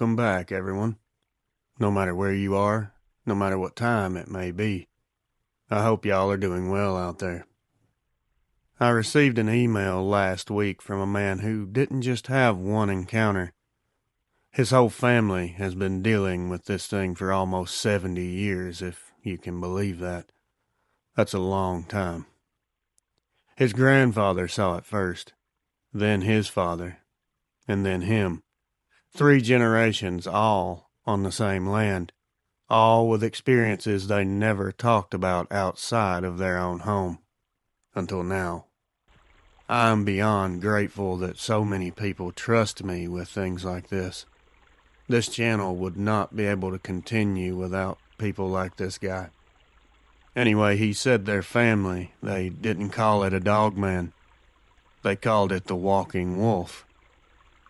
Welcome back, everyone. No matter where you are, no matter what time it may be, I hope y'all are doing well out there. I received an email last week from a man who didn't just have one encounter. His whole family has been dealing with this thing for almost 70 years, if you can believe that. That's a long time. His grandfather saw it first, then his father, and then him. 3 generations, all on the same land, all with experiences they never talked about outside of their own home. Until now. I am beyond grateful that so many people trust me with things like this. This channel would not be able to continue without people like this guy. Anyway, he said their family, they didn't call it a dog man. They called it the Walking Wolf.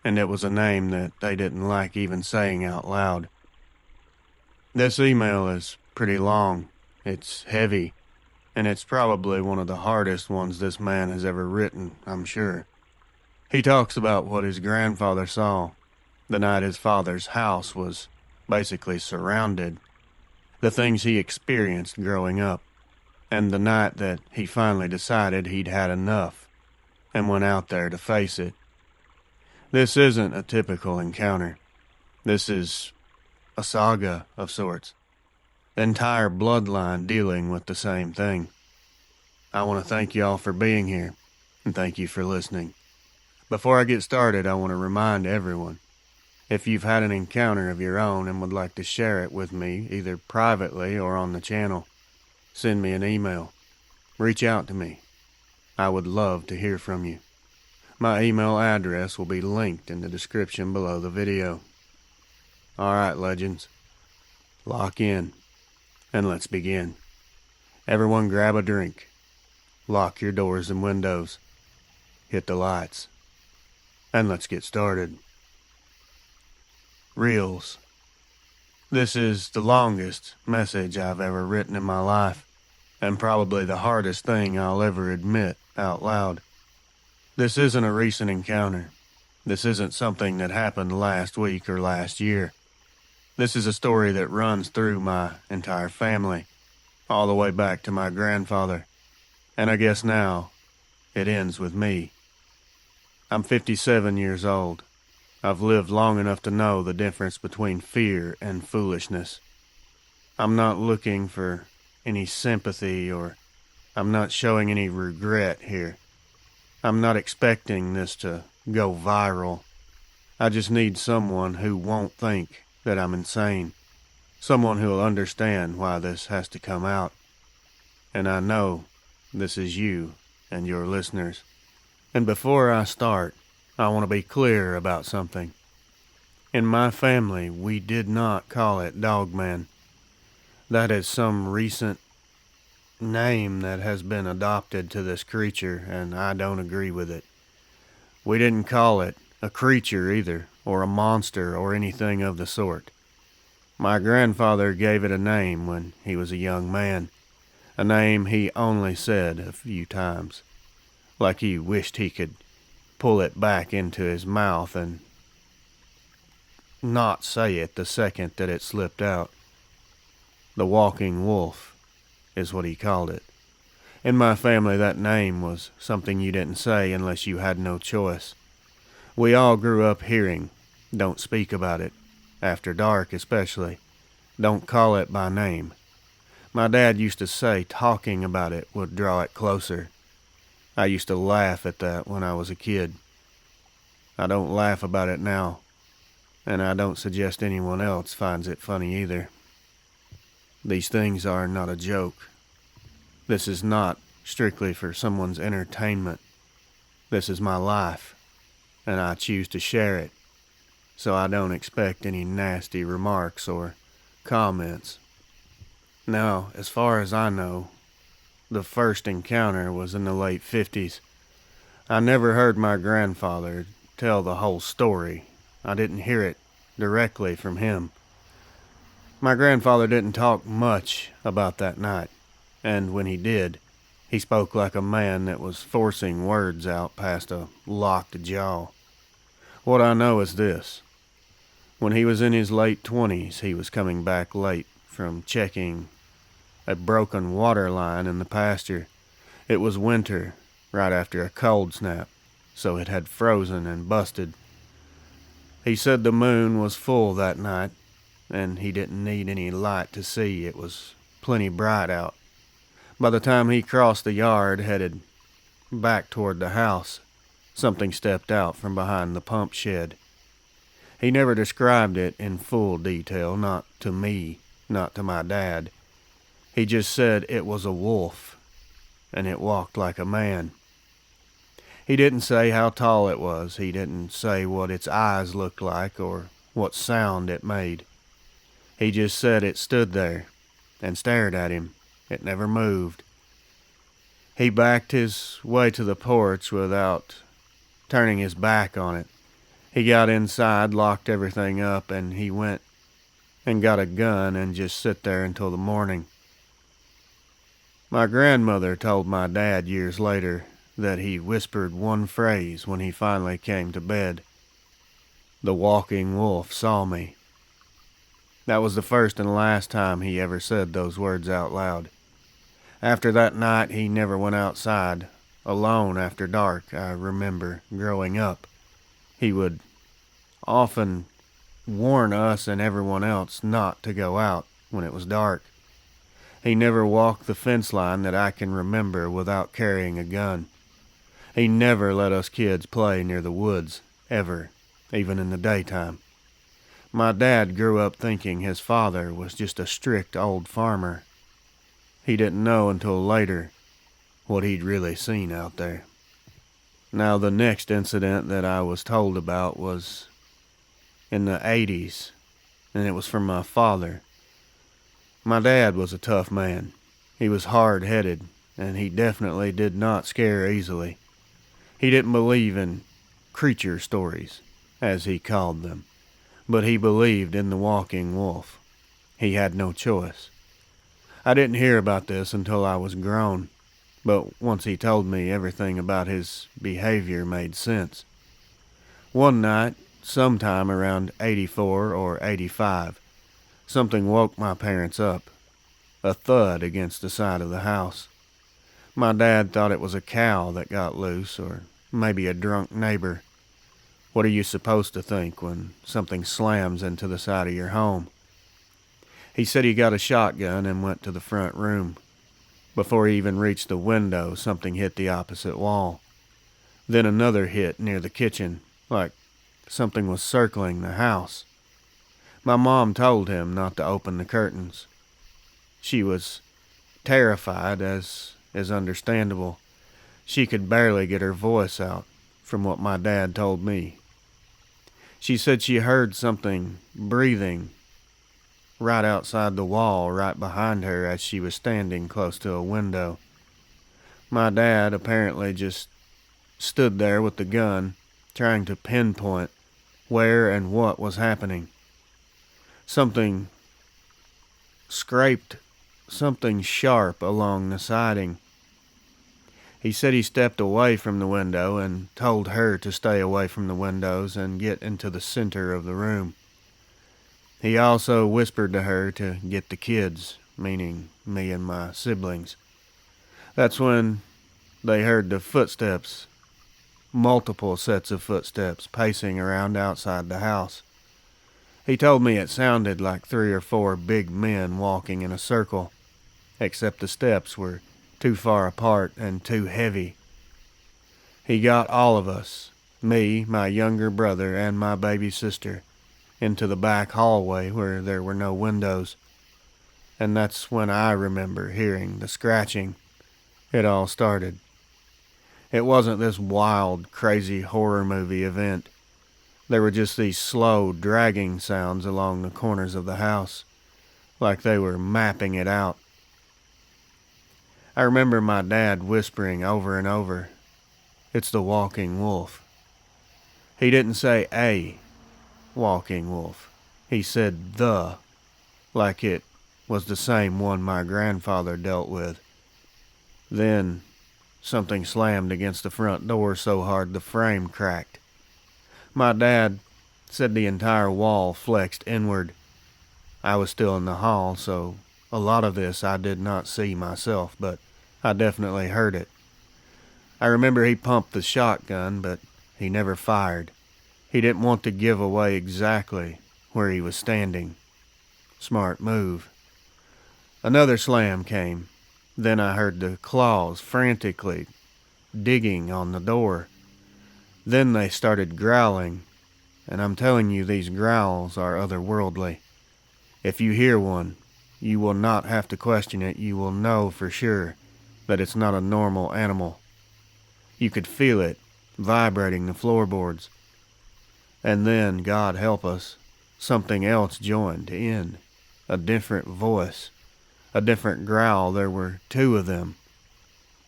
And it was a name that they didn't like even saying out loud. This email is pretty long, it's heavy, and it's probably one of the hardest ones this man has ever written, I'm sure. He talks about what his grandfather saw the night his father's house was basically surrounded, the things he experienced growing up, and the night that he finally decided he'd had enough and went out there to face it. This isn't a typical encounter. This is a saga of sorts. The entire bloodline dealing with the same thing. I want to thank y'all for being here, and thank you for listening. Before I get started, I want to remind everyone, if you've had an encounter of your own and would like to share it with me, either privately or on the channel, send me an email. Reach out to me. I would love to hear from you. My email address will be linked in the description below the video. Alright, legends. Lock in, and let's begin. Everyone grab a drink. Lock your doors and windows. Hit the lights. And let's get started. Reels. This is the longest message I've ever written in my life, and probably the hardest thing I'll ever admit out loud. This isn't a recent encounter. This isn't something that happened last week or last year. This is a story that runs through my entire family, all the way back to my grandfather, and I guess now it ends with me. I'm 57 years old. I've lived long enough to know the difference between fear and foolishness. I'm not looking for any sympathy, or I'm not showing any regret here. I'm not expecting this to go viral. I just need someone who won't think that I'm insane. Someone who'll understand why this has to come out. And I know this is you and your listeners. And before I start, I want to be clear about something. In my family, we did not call it Dogman. That is some recent name that has been adopted to this creature, and I don't agree with it. We didn't call it a creature either, or a monster, or anything of the sort. My grandfather gave it a name when he was a young man, a name he only said a few times, like he wished he could pull it back into his mouth and not say it the second that it slipped out. The Walking Wolf is what he called it. In my family, that name was something you didn't say unless you had no choice. We all grew up hearing, don't speak about it, after dark especially. Don't call it by name. My dad used to say talking about it would draw it closer. I used to laugh at that when I was a kid. I don't laugh about it now, and I don't suggest anyone else finds it funny either. These things are not a joke. This is not strictly for someone's entertainment. This is my life, and I choose to share it, so I don't expect any nasty remarks or comments. Now, as far as I know, the first encounter was in the late 50s. I never heard my grandfather tell the whole story. I didn't hear it directly from him. My grandfather didn't talk much about that night, and when he did, he spoke like a man that was forcing words out past a locked jaw. What I know is this. When he was in his late 20s, he was coming back late from checking a broken water line in the pasture. It was winter, right after a cold snap, so it had frozen and busted. He said the moon was full that night, and he didn't need any light to see. It was plenty bright out. By the time he crossed the yard, headed back toward the house, something stepped out from behind the pump shed. He never described it in full detail, not to me, not to my dad. He just said it was a wolf, and it walked like a man. He didn't say how tall it was. He didn't say what its eyes looked like or what sound it made. He just said it stood there and stared at him. It never moved. He backed his way to the porch without turning his back on it. He got inside, locked everything up, and he went and got a gun and just sit there until the morning. My grandmother told my dad years later that he whispered one phrase when he finally came to bed. The walking wolf saw me. That was the first and last time he ever said those words out loud. After that night, he never went outside alone after dark. I remember growing up, he would often warn us and everyone else not to go out when it was dark. He never walked the fence line that I can remember without carrying a gun. He never let us kids play near the woods, ever, even in the daytime. My dad grew up thinking his father was just a strict old farmer. He didn't know until later what he'd really seen out there. Now, the next incident that I was told about was in the 80s, and it was from my father. My dad was a tough man. He was hard-headed, and he definitely did not scare easily. He didn't believe in creature stories, as he called them, but he believed in the walking wolf. He had no choice. I didn't hear about this until I was grown, but once he told me, everything about his behavior made sense. One night, sometime around 84 or 85, something woke my parents up. A thud against the side of the house. My dad thought it was a cow that got loose, or maybe a drunk neighbor. What are you supposed to think when something slams into the side of your home? He said he got a shotgun and went to the front room. Before he even reached the window, something hit the opposite wall. Then another hit near the kitchen, like something was circling the house. My mom told him not to open the curtains. She was terrified, as is understandable. She could barely get her voice out, from what my dad told me. She said she heard something breathing right outside the wall right behind her as she was standing close to a window. My dad apparently just stood there with the gun, trying to pinpoint where and what was happening. Something scraped something sharp along the siding. He said he stepped away from the window and told her to stay away from the windows and get into the center of the room. He also whispered to her to get the kids, meaning me and my siblings. That's when they heard the footsteps, multiple sets of footsteps pacing around outside the house. He told me it sounded like 3 or 4 big men walking in a circle, except the steps were too far apart and too heavy. He got all of us, me, my younger brother, and my baby sister, into the back hallway where there were no windows. And that's when I remember hearing the scratching. It all started. It wasn't this wild, crazy horror movie event. There were just these slow, dragging sounds along the corners of the house, like they were mapping it out. I remember my dad whispering over and over, "It's the walking wolf." He didn't say a walking wolf. He said the, like it was the same one my grandfather dealt with. Then something slammed against the front door so hard the frame cracked. My dad said the entire wall flexed inward. I was still in the hall, so a lot of this I did not see myself, but I definitely heard it. I remember he pumped the shotgun, but he never fired. He didn't want to give away exactly where he was standing. Smart move. Another slam came. Then I heard the claws frantically digging on the door. Then they started growling, and I'm telling you, these growls are otherworldly. If you hear one, you will not have to question it. You will know for sure that it's not a normal animal. You could feel it vibrating the floorboards. And then, God help us, something else joined in. A different voice, a different growl. There were two of them.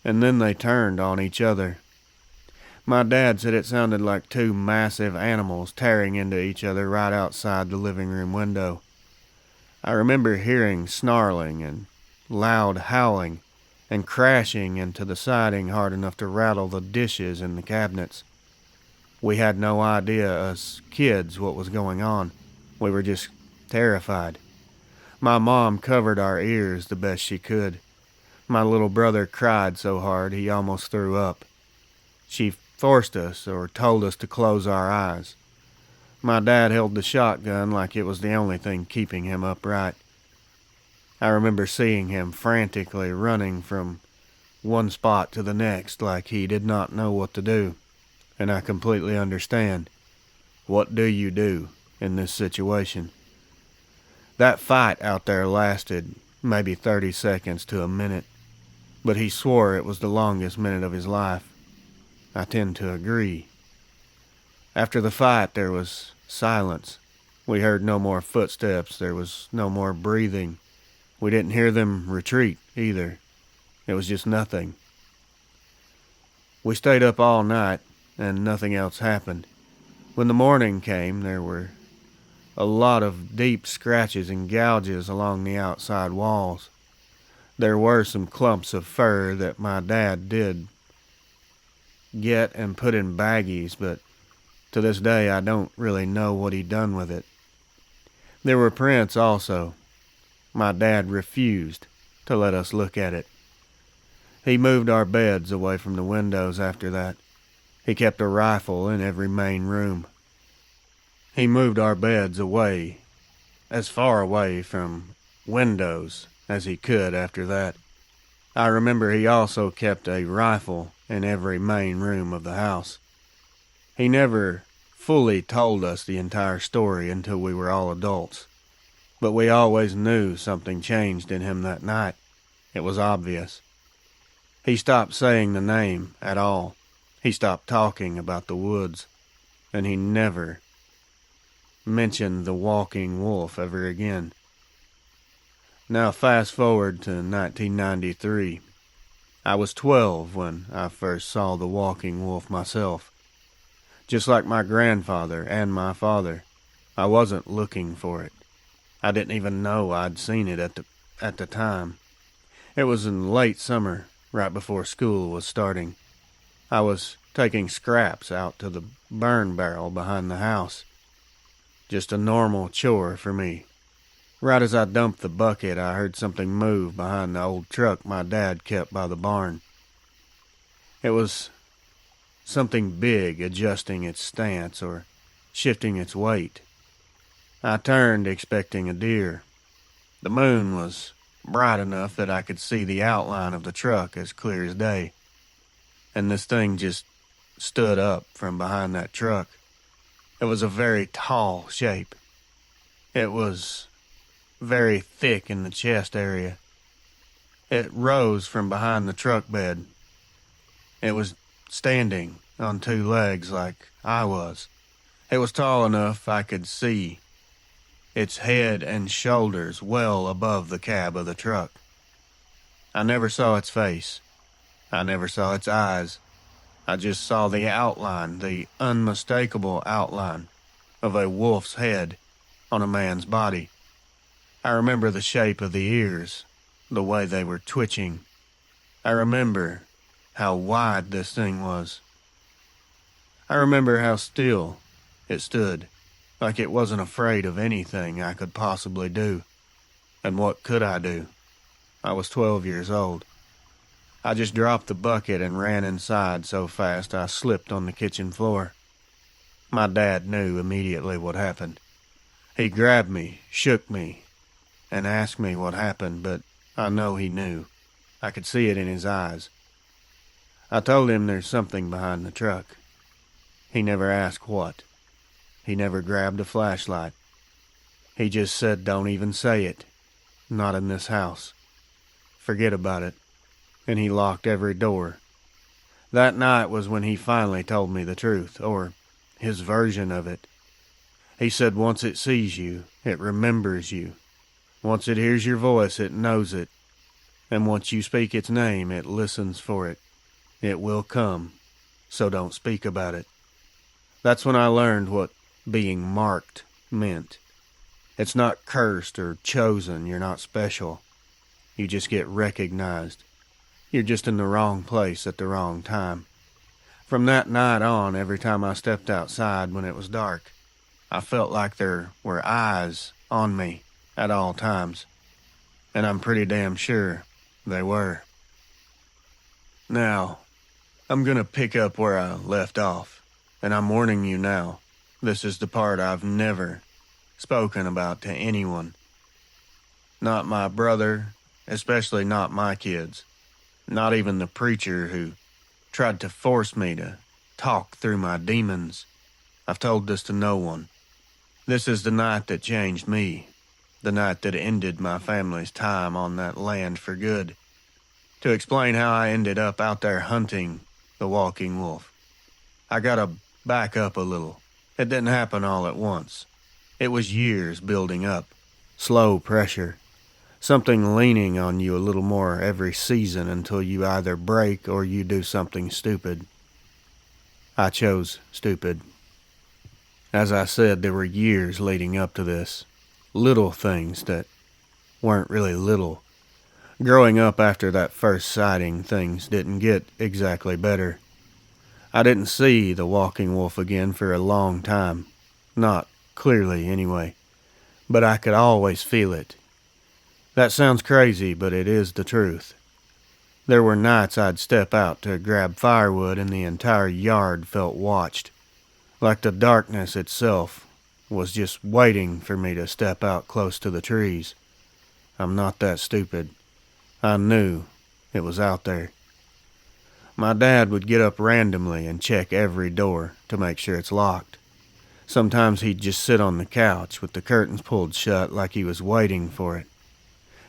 And then they turned on each other. My dad said it sounded like two massive animals tearing into each other right outside the living room window. I remember hearing snarling and loud howling and crashing into the siding hard enough to rattle the dishes in the cabinets. We had no idea, us kids, what was going on. We were just terrified. My mom covered our ears the best she could. My little brother cried so hard he almost threw up. She forced us or told us to close our eyes. My dad held the shotgun like it was the only thing keeping him upright. I remember seeing him frantically running from one spot to the next like he did not know what to do, and I completely understand. What do you do in this situation? That fight out there lasted maybe 30 seconds to a minute, but he swore it was the longest minute of his life. I tend to agree. After the fight, there was silence. We heard no more footsteps. There was no more breathing. We didn't hear them retreat either. It was just nothing. We stayed up all night, and nothing else happened. When the morning came, there were a lot of deep scratches and gouges along the outside walls. There were some clumps of fur that my dad did get and put in baggies, but to this day I don't really know what he done with it. There were prints also. My dad refused to let us look at it. He moved our beds away from the windows after that. He kept a rifle in every main room. He moved our beds away, as far away from windows as he could after that. I remember he also kept a rifle in every main room of the house. He never fully told us the entire story until we were all adults, but we always knew something changed in him that night. It was obvious. He stopped saying the name at all. He stopped talking about the woods, and he never mentioned the walking wolf ever again. Now fast forward to 1993. I was 12 when I first saw the walking wolf myself. Just like my grandfather and my father, I wasn't looking for it. I didn't even know I'd seen it at the time. It was in late summer, right before school was starting. I was taking scraps out to the burn barrel behind the house. Just a normal chore for me. Right as I dumped the bucket, I heard something move behind the old truck my dad kept by the barn. It was something big adjusting its stance or shifting its weight. I turned expecting a deer. The moon was bright enough that I could see the outline of the truck as clear as day. And this thing just stood up from behind that truck. It was a very tall shape. It was very thick in the chest area. It rose from behind the truck bed. It was standing on two legs like I was. It was tall enough I could see its head and shoulders well above the cab of the truck. I never saw its face. I never saw its eyes. I just saw the outline, the unmistakable outline of a wolf's head on a man's body. I remember the shape of the ears, the way they were twitching. I remember how wide this thing was. I remember how still it stood. like it wasn't afraid of anything I could possibly do. And what could I do? I was 12 years old. I just dropped the bucket and ran inside so fast I slipped on the kitchen floor. My dad knew immediately what happened. He grabbed me, shook me, and asked me what happened, but I know he knew. I could see it in his eyes. I told him there's something behind the truck. He never asked what. He never grabbed a flashlight. He just said, "Don't even say it. Not in this house. Forget about it." And he locked every door. That night was when he finally told me the truth, or his version of it. He said once it sees you, it remembers you. Once it hears your voice, it knows it. And once you speak its name, it listens for it. It will come, so don't speak about it. That's when I learned what being marked meant. It's not cursed or chosen. You're not special. You just get recognized. You're just in the wrong place at the wrong time. From that night on, every time I stepped outside when it was dark, I felt like there were eyes on me at all times. And I'm pretty damn sure they were. Now, I'm gonna pick up where I left off, and I'm warning you now, this is the part I've never spoken about to anyone. Not my brother, especially not my kids. Not even the preacher who tried to force me to talk through my demons. I've told this to no one. This is the night that changed me, the night that ended my family's time on that land for good. To explain how I ended up out there hunting the walking wolf, I gotta back up a little. It didn't happen all at once. It was years building up, slow pressure. Something leaning on you a little more every season until you either break or you do something stupid. I chose stupid. As I said, there were years leading up to this. Little things that weren't really little. Growing up after that first sighting, things didn't get exactly better. I didn't see the walking wolf again for a long time. Not clearly, anyway. But I could always feel it. That sounds crazy, but it is the truth. There were nights I'd step out to grab firewood and the entire yard felt watched, like the darkness itself was just waiting for me to step out close to the trees. I'm not that stupid. I knew it was out there. My dad would get up randomly and check every door to make sure it's locked. Sometimes he'd just sit on the couch with the curtains pulled shut like he was waiting for it.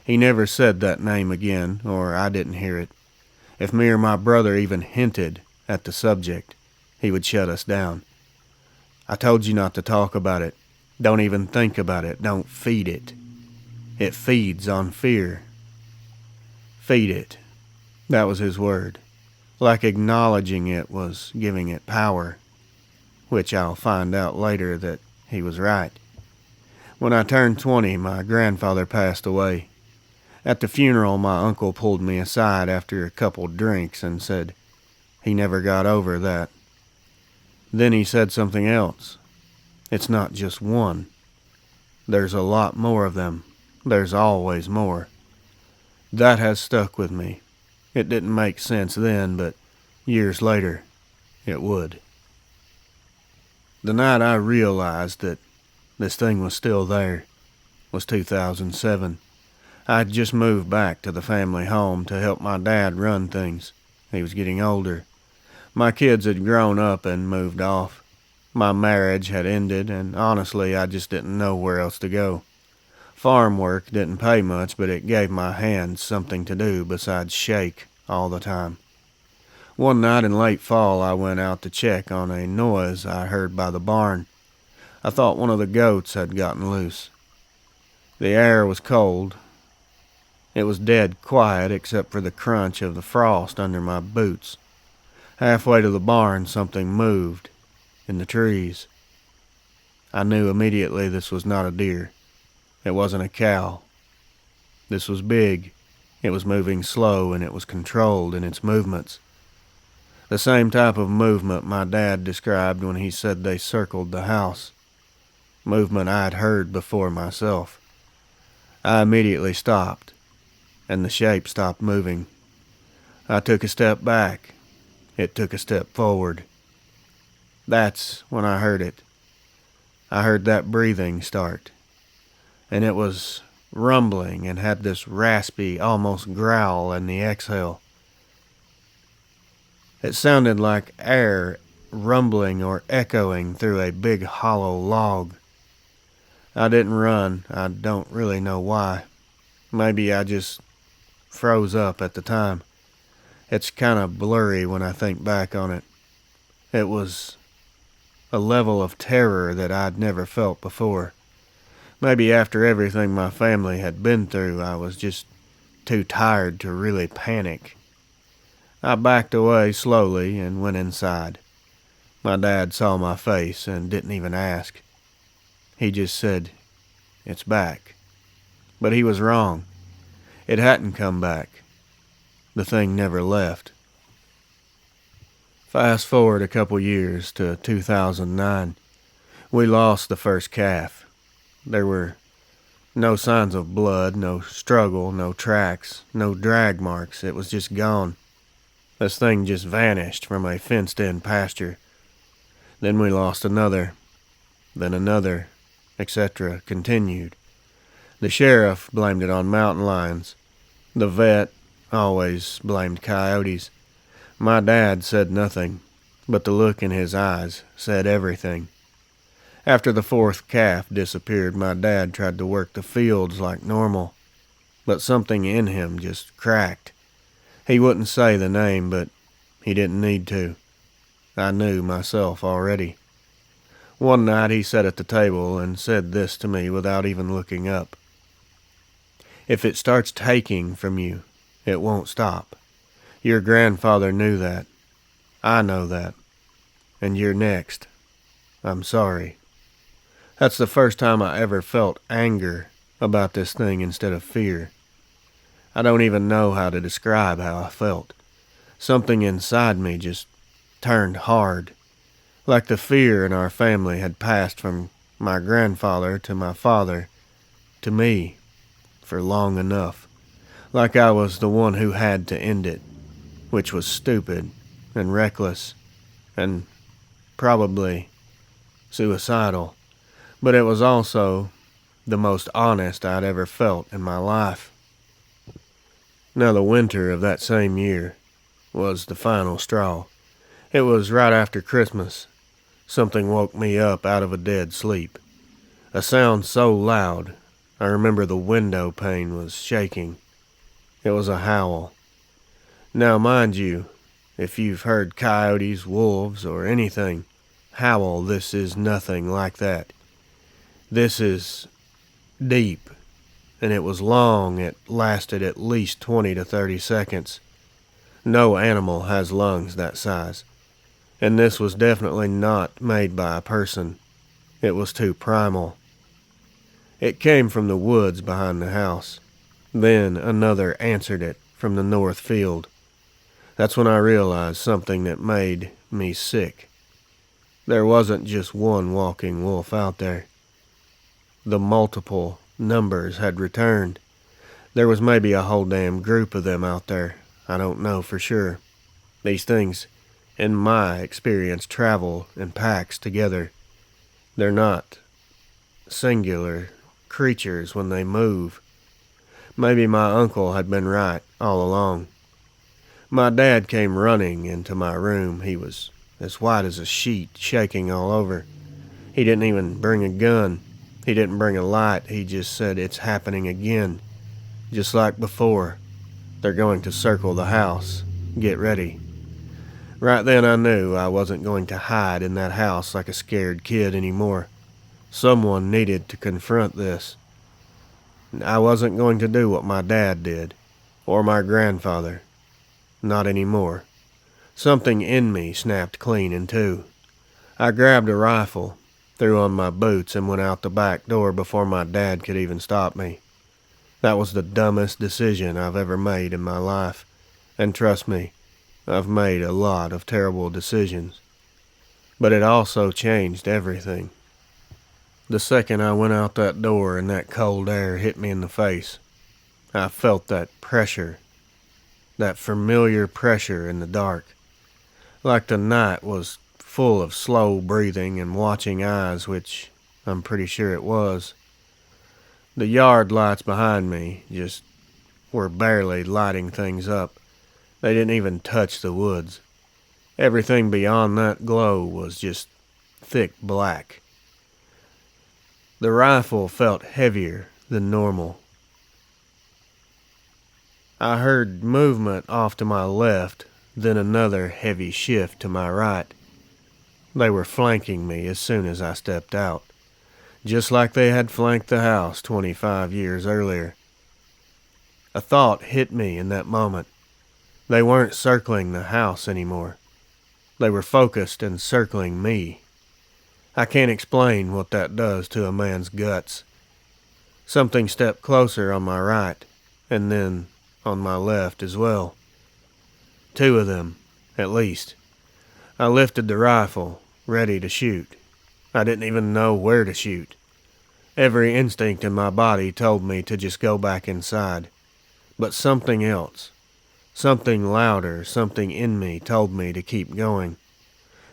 He never said that name again, or I didn't hear it. If me or my brother even hinted at the subject, he would shut us down. I told you not to talk about it. Don't even think about it. Don't feed it. It feeds on fear. Feed it. That was his word. Like acknowledging it was giving it power, which I'll find out later that he was right. When I turned 20, my grandfather passed away. At the funeral, my uncle pulled me aside after a couple drinks and said he never got over that. Then he said something else. It's not just one. There's a lot more of them. There's always more. That has stuck with me. It didn't make sense then, but years later, it would. The night I realized that this thing was still there was 2007. I'd just moved back to the family home to help my dad run things. He was getting older. My kids had grown up and moved off. My marriage had ended, and honestly, I just didn't know where else to go. Farm work didn't pay much, but it gave my hands something to do besides shake all the time. One night in late fall, I went out to check on a noise I heard by the barn. I thought one of the goats had gotten loose. The air was cold. It was dead quiet except for the crunch of the frost under my boots. Halfway to the barn, something moved in the trees. I knew immediately this was not a deer. It wasn't a cow. This was big. It was moving slow, and it was controlled in its movements. The same type of movement my dad described when he said they circled the house. movement I'd heard before myself. I immediately stopped, and the shape stopped moving. I took a step back. It took a step forward. That's when I heard it. I heard that breathing start, and it was rumbling and had this raspy, almost growl in the exhale. It sounded like air rumbling or echoing through a big hollow log. I didn't run. I don't really know why. Maybe I just froze up at the time. It's kind of blurry when I think back on it. It was a level of terror that I'd never felt before. Maybe after everything my family had been through, I was just too tired to really panic. I backed away slowly and went inside. My dad saw my face and didn't even ask. He just said, "It's back." But he was wrong. It hadn't come back. The thing never left. Fast forward a couple years to 2009. We lost the first calf. There were no signs of blood, no struggle, no tracks, no drag marks. It was just gone. This thing just vanished from a fenced-in pasture. Then we lost another, then another, etc. continued. The sheriff blamed it on mountain lions. The vet always blamed coyotes. My dad said nothing, but the look in his eyes said everything. After the fourth calf disappeared, my dad tried to work the fields like normal, but something in him just cracked. He wouldn't say the name, but he didn't need to. I knew myself already. One night he sat at the table and said this to me without even looking up. "If it starts taking from you, it won't stop. Your grandfather knew that. I know that. And you're next. I'm sorry." That's the first time I ever felt anger about this thing instead of fear. I don't even know how to describe how I felt. Something inside me just turned hard, like the fear in our family had passed from my grandfather to my father to me for long enough, like I was the one who had to end it, which was stupid and reckless and probably suicidal, but it was also the most honest I'd ever felt in my life. Now, the winter of that same year was the final straw. It was right after Christmas. Something woke me up out of a dead sleep. A sound so loud, I remember the window pane was shaking. It was a howl. Now, mind you, if you've heard coyotes, wolves, or anything howl, this is nothing like that. This is deep, and it was long. It lasted at least 20 to 30 seconds. No animal has lungs that size, and this was definitely not made by a person. It was too primal. It came from the woods behind the house. Then another answered it from the north field. That's when I realized something that made me sick. There wasn't just one walking wolf out there. The multiple numbers had returned. There was maybe a whole damn group of them out there. I don't know for sure. These things, in my experience, travel in packs together. They're not singular creatures when they move. Maybe my uncle had been right all along. My dad came running into my room. He was as white as a sheet, shaking all over. He didn't even bring a gun. He didn't bring a light. He just said, "It's happening again. Just like before. They're going to circle the house. Get ready." Right then I knew I wasn't going to hide in that house like a scared kid anymore. Someone needed to confront this. I wasn't going to do what my dad did, or my grandfather. Not anymore. Something in me snapped clean in two. I grabbed a rifle, threw on my boots, and went out the back door before my dad could even stop me. That was the dumbest decision I've ever made in my life, and trust me, I've made a lot of terrible decisions. But it also changed everything. The second I went out that door and that cold air hit me in the face, I felt that pressure, that familiar pressure in the dark, like the night was full of slow breathing and watching eyes, which I'm pretty sure it was. The yard lights behind me just were barely lighting things up. They didn't even touch the woods. Everything beyond that glow was just thick black. The rifle felt heavier than normal. I heard movement off to my left, then another heavy shift to my right. They were flanking me as soon as I stepped out, just like they had flanked the house 25 years earlier. A thought hit me in that moment. They weren't circling the house anymore. They were focused and circling me. I can't explain what that does to a man's guts. Something stepped closer on my right, and then on my left as well. Two of them, at least. I lifted the rifle, ready to shoot. I didn't even know where to shoot. Every instinct in my body told me to just go back inside. But something else, something louder, something in me told me to keep going.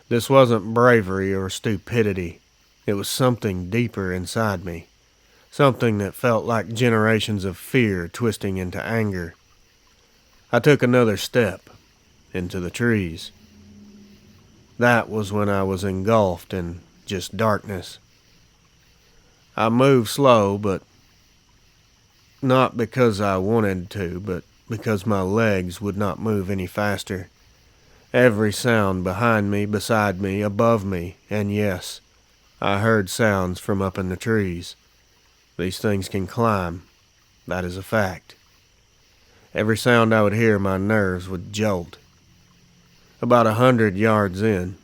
This wasn't bravery or stupidity. It was something deeper inside me. Something that felt like generations of fear twisting into anger. I took another step into the trees. That was when I was engulfed in just darkness. I moved slow, but not because I wanted to, but because my legs would not move any faster. Every sound behind me, beside me, above me, and yes, I heard sounds from up in the trees. These things can climb. That is a fact. Every sound I would hear, my nerves would jolt. About 100 yards in,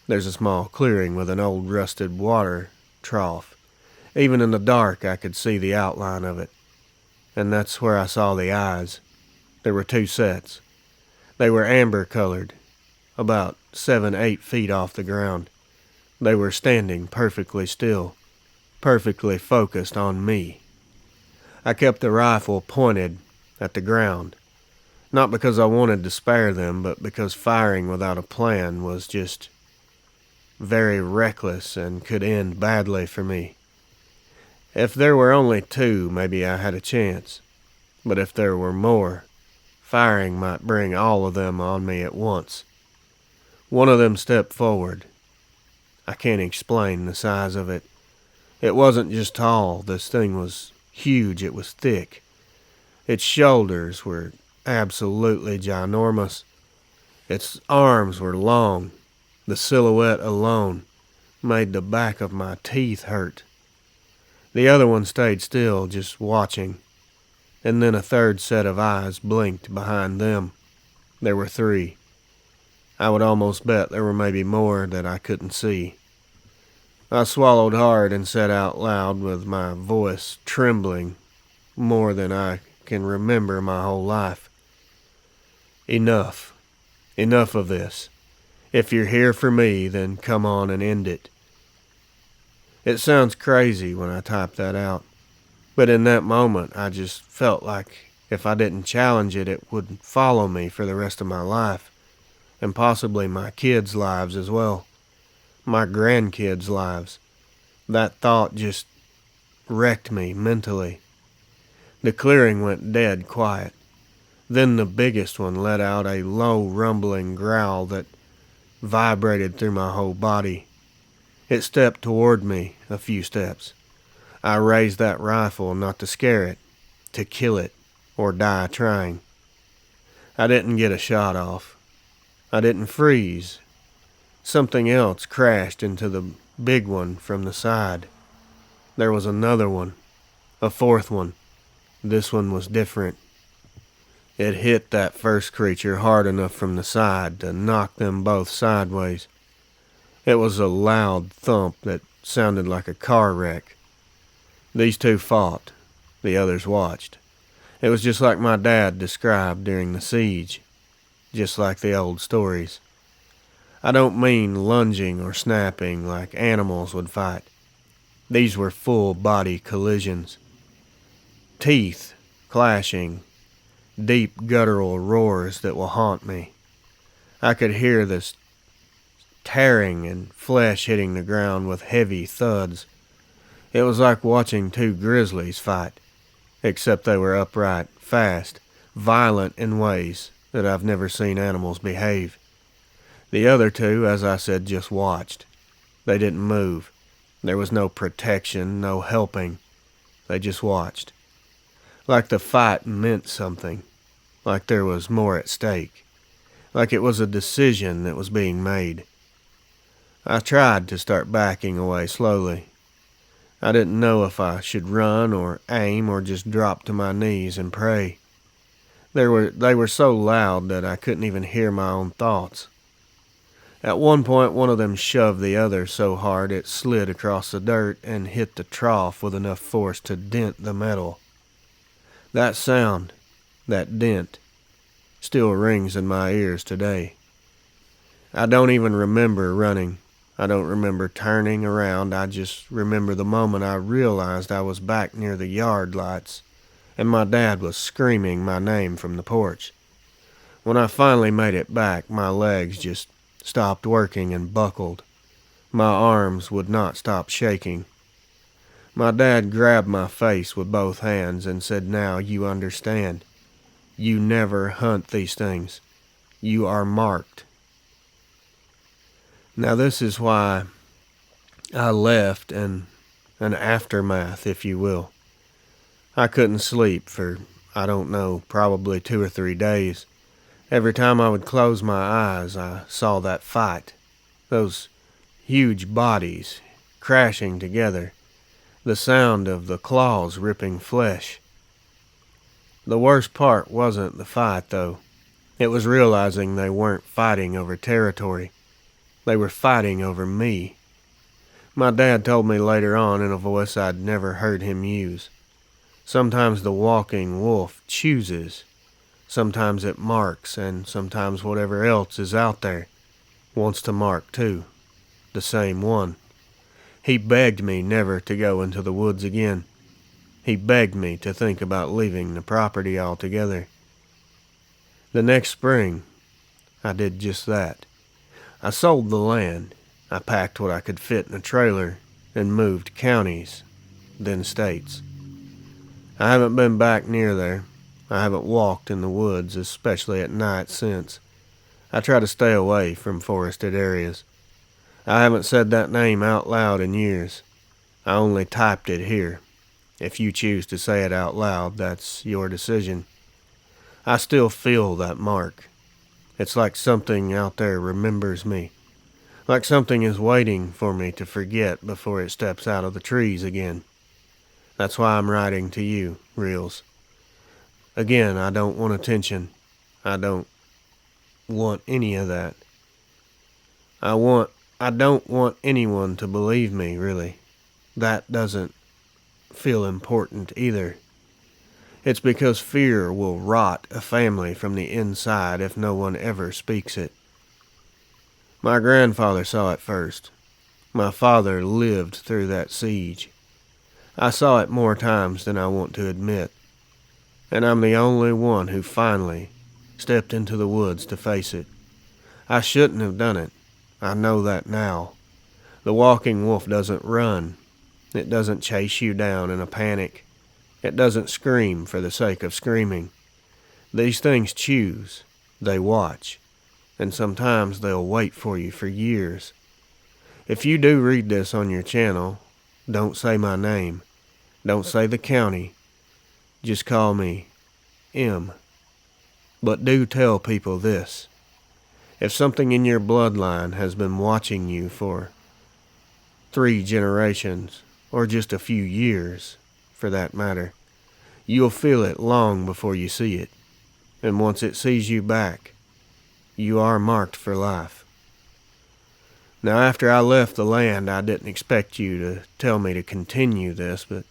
there's a small clearing with an old rusted water trough. Even in the dark, I could see the outline of it. And that's where I saw the eyes. There were two sets. They were amber-colored, about 7-8 feet off the ground. They were standing perfectly still, perfectly focused on me. I kept the rifle pointed at the ground, not because I wanted to spare them, but because firing without a plan was just very reckless and could end badly for me. If there were only two, maybe I had a chance, but if there were more, firing might bring all of them on me at once. One of them stepped forward. I can't explain the size of it. It wasn't just tall. This thing was huge. It was thick. Its shoulders were absolutely ginormous. Its arms were long. The silhouette alone made the back of my teeth hurt. The other one stayed still, just watching. And then a third set of eyes blinked behind them. There were three. I would almost bet there were maybe more that I couldn't see. I swallowed hard and said out loud with my voice trembling more than I can remember my whole life. Enough. Enough of this. If you're here for me, then come on and end it. It sounds crazy when I type that out, but in that moment I just felt like if I didn't challenge it, it would follow me for the rest of my life, and possibly my kids' lives as well, my grandkids' lives. That thought just wrecked me mentally. The clearing went dead quiet. Then the biggest one let out a low rumbling growl that vibrated through my whole body. It stepped toward me a few steps. I raised that rifle not to scare it, to kill it, or die trying. I didn't get a shot off. I didn't freeze. Something else crashed into the big one from the side. There was another one, a fourth one. This one was different. It hit that first creature hard enough from the side to knock them both sideways. It was a loud thump that sounded like a car wreck. These two fought. The others watched. It was just like my dad described during the siege. Just like the old stories. I don't mean lunging or snapping like animals would fight. These were full-body collisions. Teeth clashing, deep guttural roars that will haunt me. I could hear this tearing and flesh hitting the ground with heavy thuds. It was like watching two grizzlies fight, except they were upright, fast, violent in ways that I've never seen animals behave. The other two, as I said, just watched. They didn't move. There was no protection, no helping. They just watched. Like the fight meant something. Like there was more at stake. Like it was a decision that was being made. I tried to start backing away slowly. I didn't know if I should run or aim or just drop to my knees and pray. They were so loud that I couldn't even hear my own thoughts. At one point, one of them shoved the other so hard it slid across the dirt and hit the trough with enough force to dent the metal. That sound, that dent, still rings in my ears today. I don't even remember running. I don't remember turning around. I just remember the moment I realized I was back near the yard lights and my dad was screaming my name from the porch. When I finally made it back, my legs just stopped working and buckled. My arms would not stop shaking. My dad grabbed my face with both hands and said, "Now you understand. You never hunt these things. You are marked." Now this is why I left and an aftermath, if you will. I couldn't sleep for, I don't know, probably 2 or 3 days. Every time I would close my eyes, I saw that fight. Those huge bodies crashing together. The sound of the claws ripping flesh. The worst part wasn't the fight, though. It was realizing they weren't fighting over territory. They were fighting over me. My dad told me later on in a voice I'd never heard him use. Sometimes the walking wolf chooses. Sometimes it marks, and sometimes whatever else is out there wants to mark too. The same one. He begged me never to go into the woods again. He begged me to think about leaving the property altogether. The next spring, I did just that. I sold the land. I packed what I could fit in a trailer and moved counties, then states. I haven't been back near there. I haven't walked in the woods, especially at night, since. I try to stay away from forested areas. I haven't said that name out loud in years. I only typed it here. If you choose to say it out loud, that's your decision. I still feel that mark. It's like something out there remembers me. Like something is waiting for me to forget before it steps out of the trees again. That's why I'm writing to you, Reels. Again, I don't want attention. I don't want any of that. I don't want anyone to believe me, really. That doesn't feel important either. It's because fear will rot a family from the inside if no one ever speaks it. My grandfather saw it first. My father lived through that siege. I saw it more times than I want to admit. And I'm the only one who finally stepped into the woods to face it. I shouldn't have done it. I know that now. The walking wolf doesn't run. It doesn't chase you down in a panic. It doesn't scream for the sake of screaming. These things choose. They watch. And sometimes they'll wait for you for years. If you do read this on your channel, don't say my name. Don't say the county. Just call me M. But do tell people this. If something in your bloodline has been watching you for 3 generations, or just a few years, for that matter, you'll feel it long before you see it. And once it sees you back, you are marked for life. Now, after I left the land, I didn't expect you to tell me to continue this, but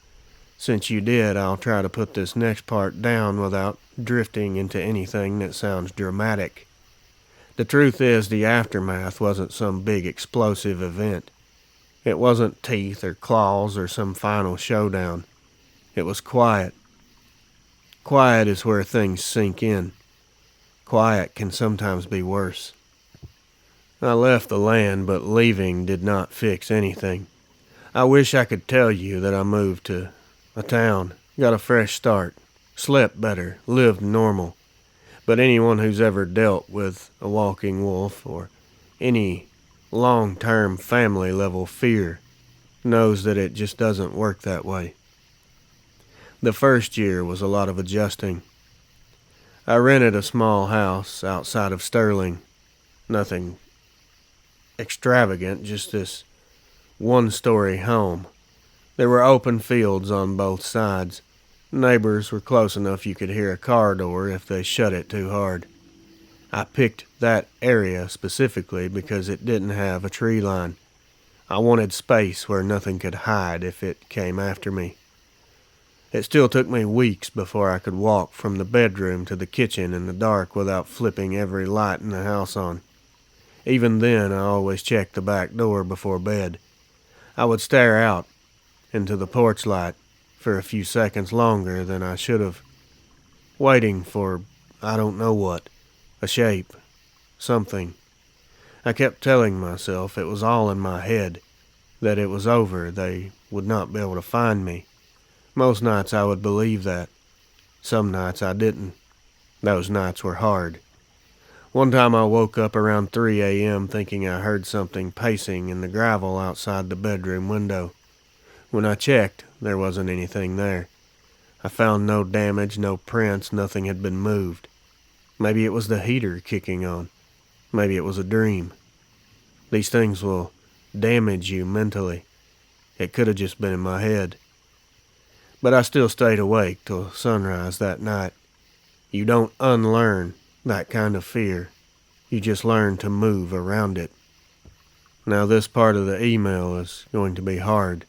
since you did, I'll try to put this next part down without drifting into anything that sounds dramatic. The truth is, the aftermath wasn't some big explosive event. It wasn't teeth or claws or some final showdown. It was quiet. Quiet is where things sink in. Quiet can sometimes be worse. I left the land, but leaving did not fix anything. I wish I could tell you that I moved to a town, got a fresh start, slept better, lived normal. But anyone who's ever dealt with a walking wolf or any long-term family-level fear knows that it just doesn't work that way. The first year was a lot of adjusting. I rented a small house outside of Sterling. Nothing extravagant, just this one-story home. There were open fields on both sides. Neighbors were close enough you could hear a car door if they shut it too hard. I picked that area specifically because it didn't have a tree line. I wanted space where nothing could hide if it came after me. It still took me weeks before I could walk from the bedroom to the kitchen in the dark without flipping every light in the house on. Even then, I always checked the back door before bed. I would stare out into the porch light for a few seconds longer than I should have, waiting for I don't know what, a shape, something. I kept telling myself it was all in my head, that it was over, they would not be able to find me. Most nights I would believe that. Some nights I didn't. Those nights were hard. One time I woke up around 3 a.m. thinking I heard something pacing in the gravel outside the bedroom window. When I checked, there wasn't anything there. I found no damage, no prints, nothing had been moved. Maybe it was the heater kicking on. Maybe it was a dream. These things will damage you mentally. It could have just been in my head. But I still stayed awake till sunrise that night. You don't unlearn that kind of fear. You just learn to move around it. Now this part of the email is going to be hard.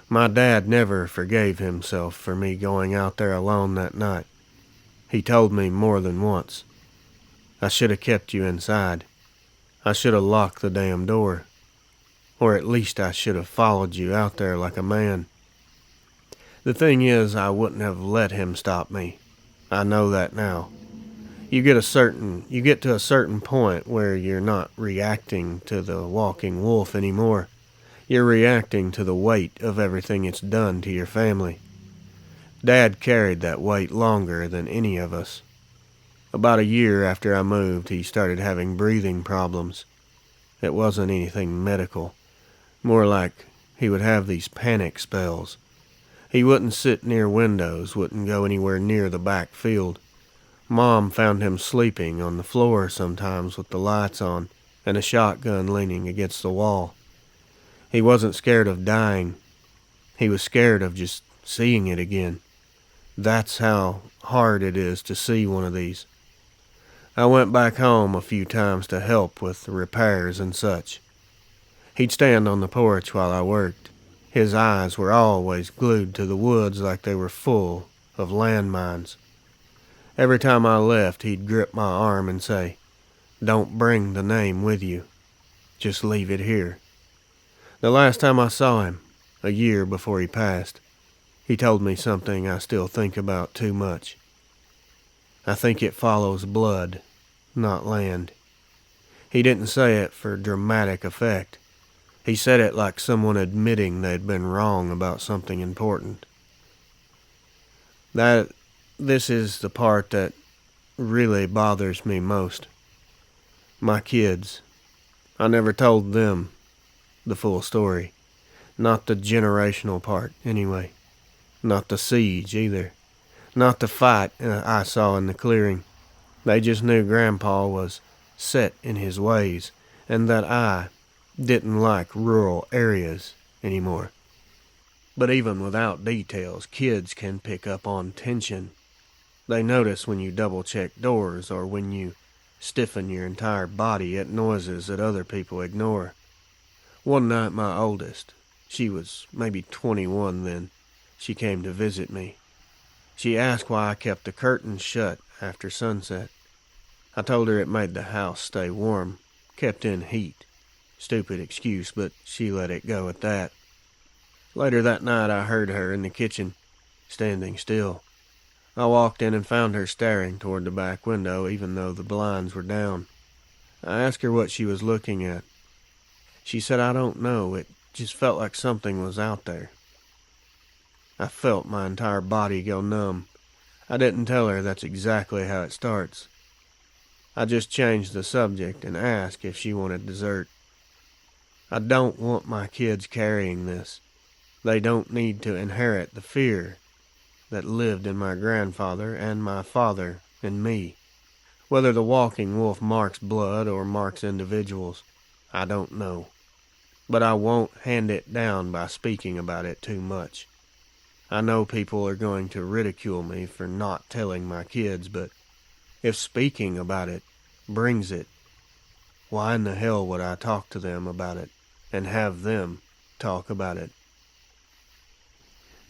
My dad never forgave himself for me going out there alone that night. He told me more than once. I should have kept you inside. I should have locked the damn door. Or at least I should have followed you out there like a man. The thing is, I wouldn't have let him stop me. I know that now. You get to a certain point where you're not reacting to the walking wolf anymore. You're reacting to the weight of everything it's done to your family. Dad carried that weight longer than any of us. About a year after I moved, he started having breathing problems. It wasn't anything medical. More like he would have these panic spells. He wouldn't sit near windows, wouldn't go anywhere near the back field. Mom found him sleeping on the floor sometimes with the lights on and a shotgun leaning against the wall. He wasn't scared of dying. He was scared of just seeing it again. That's how hard it is to see one of these. I went back home a few times to help with the repairs and such. He'd stand on the porch while I worked. His eyes were always glued to the woods like they were full of landmines. Every time I left, he'd grip my arm and say, "Don't bring the name with you. Just leave it here." The last time I saw him, a year before he passed, he told me something I still think about too much. I think it follows blood, not land. He didn't say it for dramatic effect. He said it like someone admitting they'd been wrong about something important. This is the part that really bothers me most. My kids. I never told them the full story. Not the generational part, anyway. Not the siege, either. Not the fight I saw in the clearing. They just knew Grandpa was set in his ways, and that I didn't like rural areas anymore. But even without details, kids can pick up on tension. They notice when you double-check doors or when you stiffen your entire body at noises that other people ignore. One night, my oldest, she was maybe 21 then, she came to visit me. She asked why I kept the curtains shut after sunset. I told her it made the house stay warm, kept in heat. Stupid excuse, but she let it go at that. Later that night I heard her in the kitchen, standing still. I walked in and found her staring toward the back window even though the blinds were down. I asked her what she was looking at. She said, "I don't know, it just felt like something was out there." I felt my entire body go numb. I didn't tell her that's exactly how it starts. I just changed the subject and asked if she wanted dessert. I don't want my kids carrying this. They don't need to inherit the fear that lived in my grandfather and my father and me. Whether the walking wolf marks blood or marks individuals, I don't know. But I won't hand it down by speaking about it too much. I know people are going to ridicule me for not telling my kids, but if speaking about it brings it, why in the hell would I talk to them about it and have them talk about it?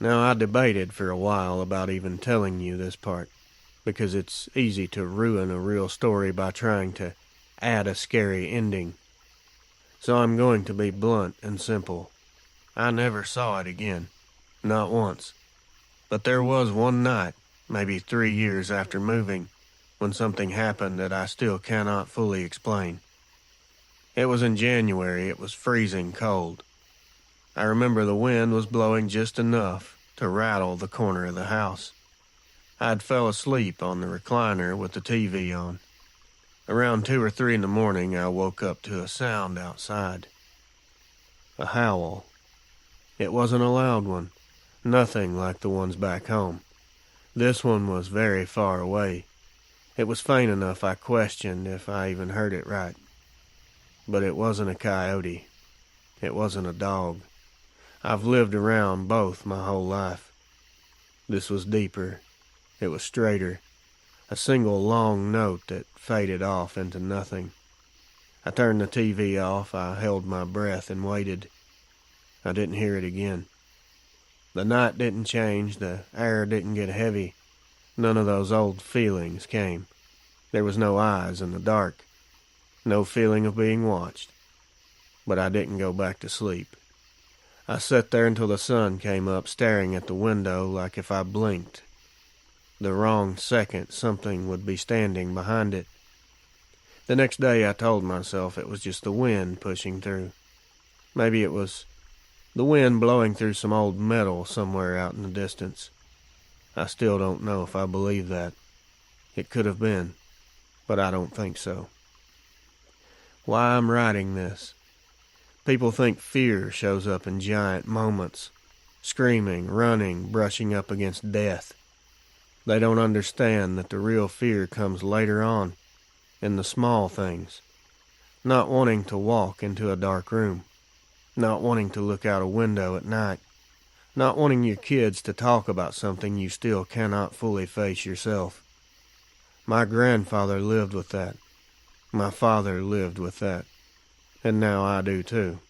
Now, I debated for a while about even telling you this part, because it's easy to ruin a real story by trying to add a scary ending. So I'm going to be blunt and simple. I never saw it again. Not once. But there was one night, maybe 3 years after moving, when something happened that I still cannot fully explain. It was in January. It was freezing cold. I remember the wind was blowing just enough to rattle the corner of the house. I'd fell asleep on the recliner with the TV on. Around 2 or 3 in the morning, I woke up to a sound outside. A howl. It wasn't a loud one. Nothing like the ones back home. This one was very far away. It was faint enough I questioned if I even heard it right. But it wasn't a coyote. It wasn't a dog. I've lived around both my whole life. This was deeper. It was straighter. A single long note that faded off into nothing. I turned the TV off. I held my breath and waited. I didn't hear it again. The night didn't change. The air didn't get heavy. None of those old feelings came. There was no eyes in the dark. No feeling of being watched. But I didn't go back to sleep. I sat there until the sun came up, staring at the window like if I blinked, the wrong second something would be standing behind it. The next day I told myself it was just the wind pushing through. Maybe it was the wind blowing through some old metal somewhere out in the distance. I still don't know if I believe that. It could have been, but I don't think so. Why I'm writing this. People think fear shows up in giant moments. Screaming, running, brushing up against death. They don't understand that the real fear comes later on, in the small things. Not wanting to walk into a dark room. Not wanting to look out a window at night. Not wanting your kids to talk about something you still cannot fully face yourself. My grandfather lived with that. My father lived with that. And now I do too.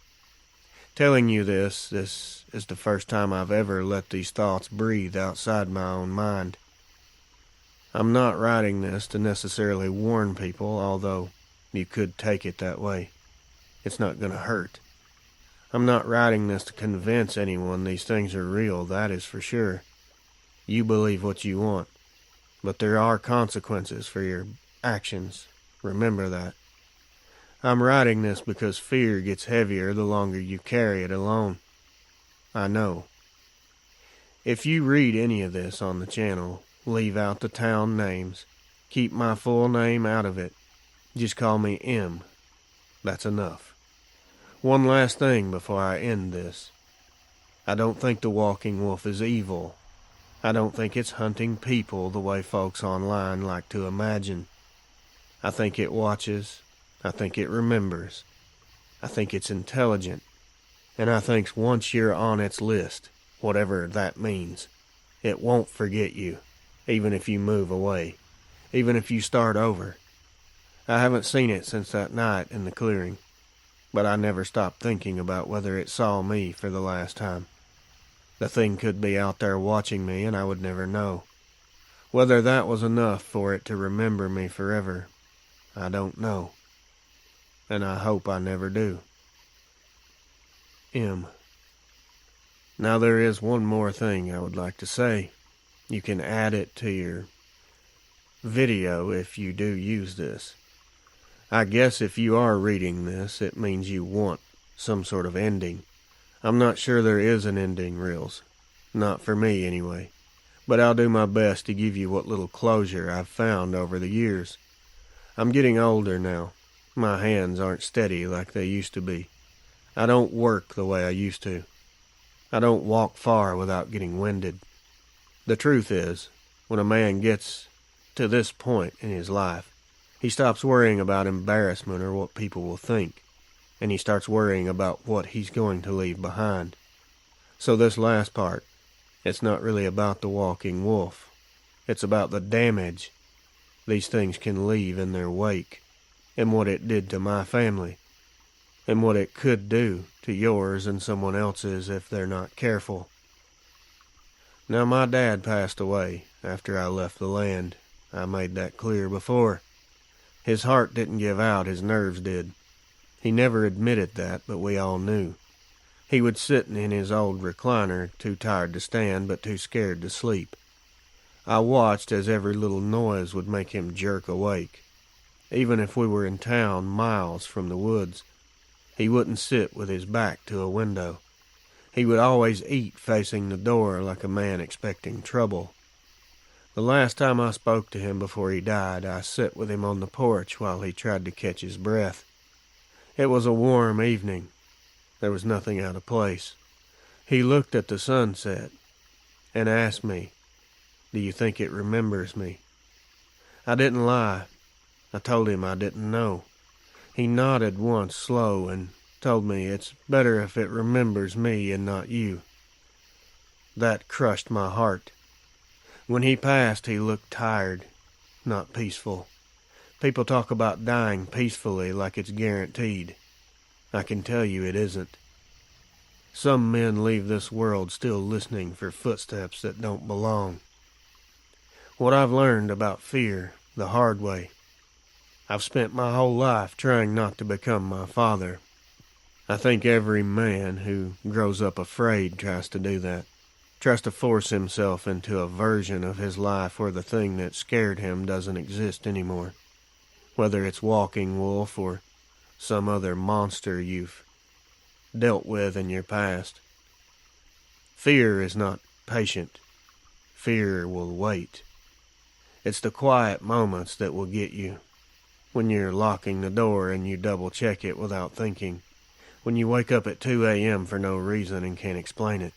Telling you this is the first time I've ever let these thoughts breathe outside my own mind. I'm not writing this to necessarily warn people, although you could take it that way. It's not going to hurt. I'm not writing this to convince anyone these things are real, that is for sure. You believe what you want, but there are consequences for your actions. Remember that. I'm writing this because fear gets heavier the longer you carry it alone. I know. If you read any of this on the channel, leave out the town names. Keep my full name out of it. Just call me M. That's enough. One last thing before I end this. I don't think the walking wolf is evil. I don't think it's hunting people the way folks online like to imagine. I think it watches. I think it remembers. I think it's intelligent. And I think once you're on its list, whatever that means, it won't forget you, even if you move away, even if you start over. I haven't seen it since that night in the clearing, but I never stopped thinking about whether it saw me for the last time. The thing could be out there watching me and I would never know. Whether that was enough for it to remember me forever, I don't know. And I hope I never do. M. Now there is one more thing I would like to say. You can add it to your video if you do use this. I guess if you are reading this, it means you want some sort of ending. I'm not sure there is an ending, Reels. Not for me, anyway. But I'll do my best to give you what little closure I've found over the years. I'm getting older now. My hands aren't steady like they used to be. I don't work the way I used to. I don't walk far without getting winded. The truth is, when a man gets to this point in his life, he stops worrying about embarrassment or what people will think, and he starts worrying about what he's going to leave behind. So this last part, it's not really about the walking wolf. It's about the damage these things can leave in their wake, and what it did to my family, and what it could do to yours and someone else's if they're not careful. Now, my dad passed away after I left the land. I made that clear before. His heart didn't give out, his nerves did. He never admitted that, but we all knew. He would sit in his old recliner, too tired to stand, but too scared to sleep. I watched as every little noise would make him jerk awake. Even if we were in town, miles from the woods, he wouldn't sit with his back to a window. He would always eat facing the door like a man expecting trouble. The last time I spoke to him before he died, I sat with him on the porch while he tried to catch his breath. It was a warm evening. There was nothing out of place. He looked at the sunset and asked me, "Do you think it remembers me?" I didn't lie. I told him I didn't know. He nodded once slow and told me it's better if it remembers me and not you. That crushed my heart. When he passed, he looked tired, not peaceful. People talk about dying peacefully like it's guaranteed. I can tell you it isn't. Some men leave this world still listening for footsteps that don't belong. What I've learned about fear the hard way. I've spent my whole life trying not to become my father. I think every man who grows up afraid tries to do that. Tries to force himself into a version of his life where the thing that scared him doesn't exist anymore. Whether it's walking wolf or some other monster you've dealt with in your past. Fear is not patient. Fear will wait. It's the quiet moments that will get you. When you're locking the door and you double check it without thinking. When you wake up at 2 a.m. for no reason and can't explain it.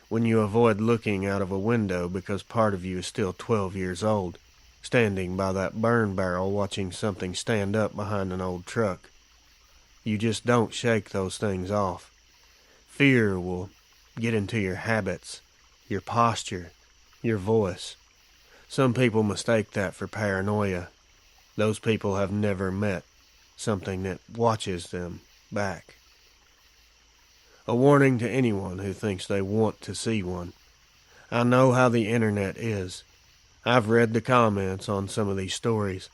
When you avoid looking out of a window because part of you is still 12 years old, standing by that burn barrel watching something stand up behind an old truck. You just don't shake those things off. Fear will get into your habits, your posture, your voice. Some people mistake that for paranoia. Those people have never met something that watches them back. A warning to anyone who thinks they want to see one. I know how the internet is. I've read the comments on some of these stories.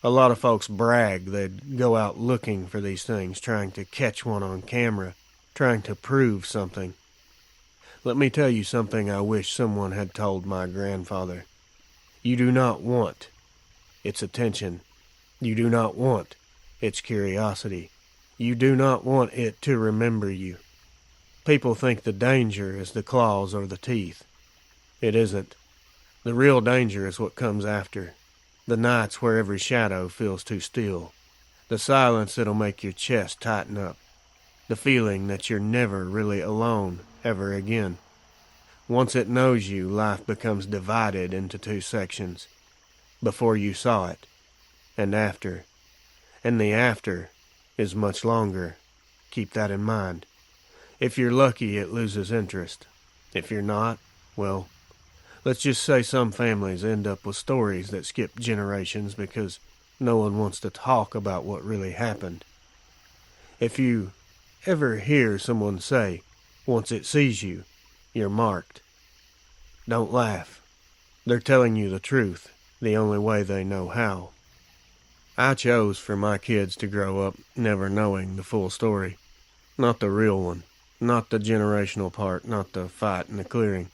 A lot of folks brag they'd go out looking for these things, trying to catch one on camera, trying to prove something. Let me tell you something I wish someone had told my grandfather. You do not want its attention. You do not want its curiosity. You do not want it to remember you. People think the danger is the claws or the teeth. It isn't. The real danger is what comes after. The nights where every shadow feels too still. The silence that'll make your chest tighten up. The feeling that you're never really alone ever again. Once it knows you, life becomes divided into two sections. Before you saw it, and after. And the after is much longer. Keep that in mind. If you're lucky, it loses interest. If you're not, well, let's just say some families end up with stories that skip generations because no one wants to talk about what really happened. If you ever hear someone say, once it sees you, you're marked, don't laugh. They're telling you the truth, the only way they know how. I chose for my kids to grow up never knowing the full story, not the real one. Not the generational part, not the fight in the clearing.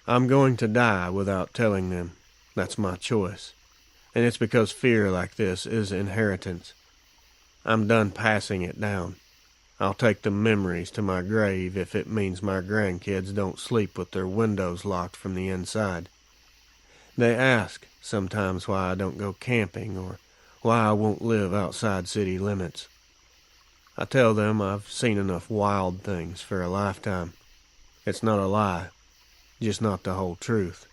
I'm going to die without telling them. That's my choice. And it's because fear like this is inheritance. I'm done passing it down. I'll take the memories to my grave if it means my grandkids don't sleep with their windows locked from the inside. They ask sometimes why I don't go camping or why I won't live outside city limits. I tell them I've seen enough wild things for a lifetime. It's not a lie, just not the whole truth.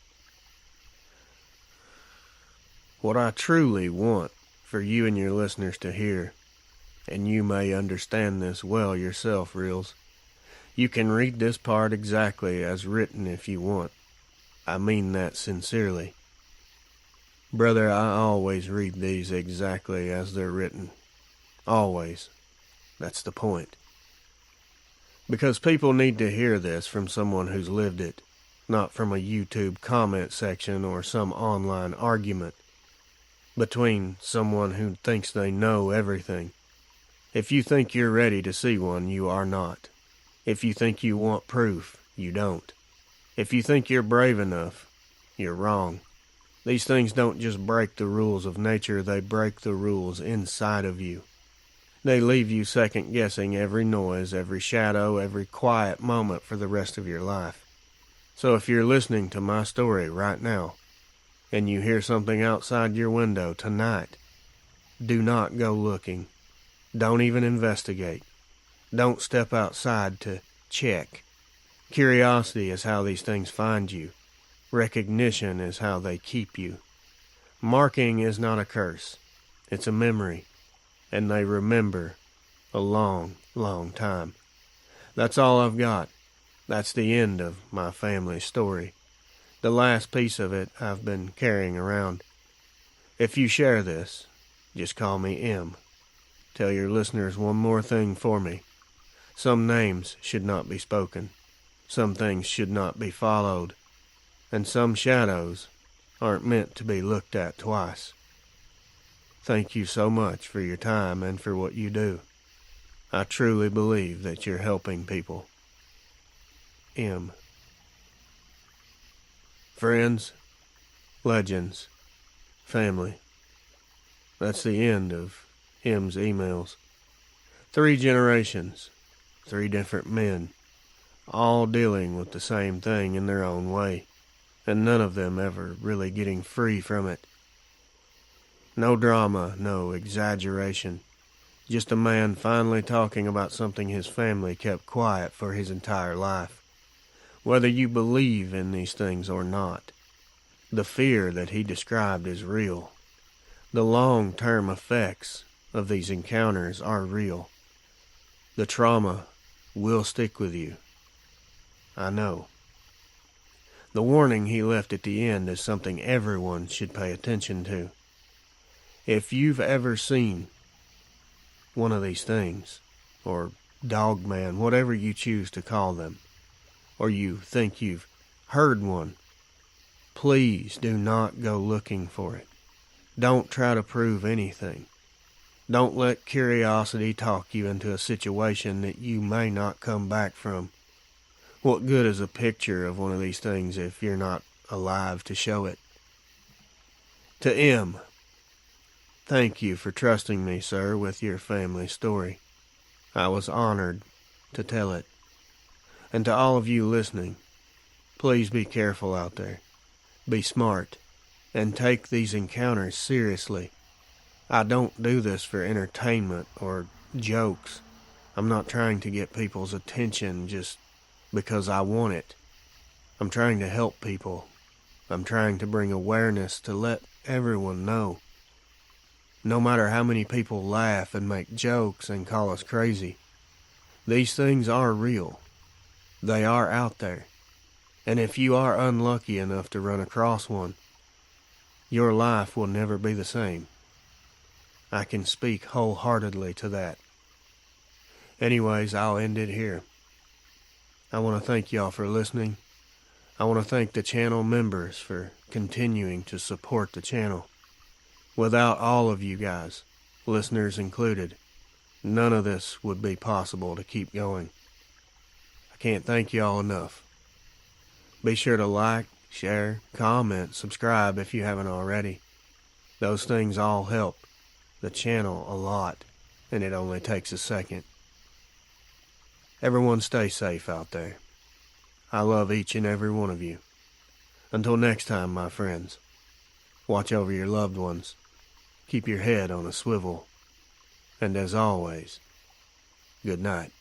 What I truly want for you and your listeners to hear, and you may understand this well yourself, Reels, you can read this part exactly as written if you want. I mean that sincerely. Brother, I always read these exactly as they're written. Always. That's the point. Because people need to hear this from someone who's lived it, not from a YouTube comment section or some online argument between someone who thinks they know everything. If you think you're ready to see one, you are not. If you think you want proof, you don't. If you think you're brave enough, you're wrong. These things don't just break the rules of nature, they break the rules inside of you. They leave you second-guessing every noise, every shadow, every quiet moment for the rest of your life. So if you're listening to my story right now, and you hear something outside your window tonight, do not go looking. Don't even investigate. Don't step outside to check. Curiosity is how these things find you. Recognition is how they keep you. Marking is not a curse. It's a memory. And they remember a long, long time. That's all I've got. That's the end of my family story. The last piece of it I've been carrying around. If you share this, just call me M. Tell your listeners one more thing for me. Some names should not be spoken. Some things should not be followed. And some shadows aren't meant to be looked at twice. Thank you so much for your time and for what you do. I truly believe that you're helping people. M. Friends, legends, family. That's the end of M's emails. 3 generations, 3 different men, all dealing with the same thing in their own way, and none of them ever really getting free from it. No drama, no exaggeration. Just a man finally talking about something his family kept quiet for his entire life. Whether you believe in these things or not, the fear that he described is real. The long-term effects of these encounters are real. The trauma will stick with you. I know. The warning he left at the end is something everyone should pay attention to. If you've ever seen one of these things, or dogman, whatever you choose to call them, or you think you've heard one, please do not go looking for it. Don't try to prove anything. Don't let curiosity talk you into a situation that you may not come back from. What good is a picture of one of these things if you're not alive to show it? To M, thank you for trusting me, sir, with your family story. I was honored to tell it. And to all of you listening, please be careful out there. Be smart, and take these encounters seriously. I don't do this for entertainment or jokes. I'm not trying to get people's attention just because I want it. I'm trying to help people. I'm trying to bring awareness to let everyone know. No matter how many people laugh and make jokes and call us crazy, these things are real. They are out there. And if you are unlucky enough to run across one, your life will never be the same. I can speak wholeheartedly to that. Anyways, I'll end it here. I want to thank y'all for listening. I want to thank the channel members for continuing to support the channel. Without all of you guys, listeners included, none of this would be possible to keep going. can't thank you all enough. Be sure to like, share, comment, subscribe if you haven't already. Those things all help the channel a lot, and it only takes a second. Everyone stay safe out there. I love each and every one of you. Until next time, my friends, watch over your loved ones, keep your head on a swivel, and as always, good night.